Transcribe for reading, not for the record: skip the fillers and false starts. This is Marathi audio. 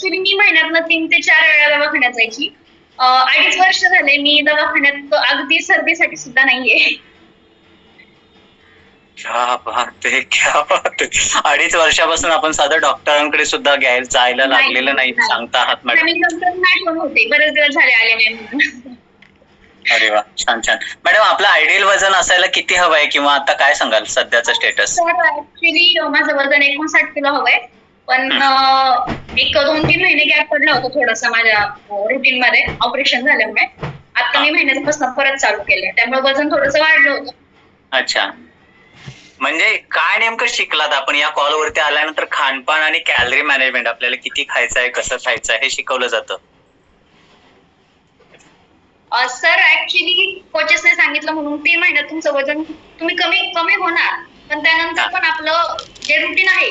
ऍक्च्युली मी महिन्यातनं 3 ते 4 वेळा दवाखान्यात जायची. 2.5 वर्ष झाले मी दवाखान्यात अगदी सर्दीसाठी सुद्धा नाहीये. क्या बात आहे, क्या बात आहे. 2.5 वर्षापासून आपण साधं डॉक्टरांकडे सुद्धा जायला लागलेलं नाही सांगता आहात मॅडम. आणि नंतर नाही पण होते, बरेच दिवस झाले आले नाही म्हणून. अरे वा, छान छान. मॅडम आपलं आयडियल वजन असायला किती हवंय किंवा आता काय सांगाल सध्याचं स्टेटस? तर ऍक्च्युली माझं वजन 59 किलो हवंय. पण एक 2-3 महिने गॅप पडला होता थोडासा माझ्या रुटीन मध्ये ऑपरेशन झाल्यामुळे. आता मी महिन्यापासून परत चालू केलंय, त्यामुळे वजन थोडंसं वाढलं होतं. अच्छा, म्हणजे काय नेमकं शिकलात आपण या कॉलवरती आल्यानंतर? खानपान आणि कॅलरी मॅनेजमेंट, आपल्याला किती खायचं आहे, कसं खायचं आहे हे शिकवलं जातं. सर ऍक्च्युली कोचेसने सांगितलं म्हणून 3 महिन्यात तुमचं वजन तुम्ही कमी होणार, पण त्यानंतर पण आपलं जे रुटीन आहे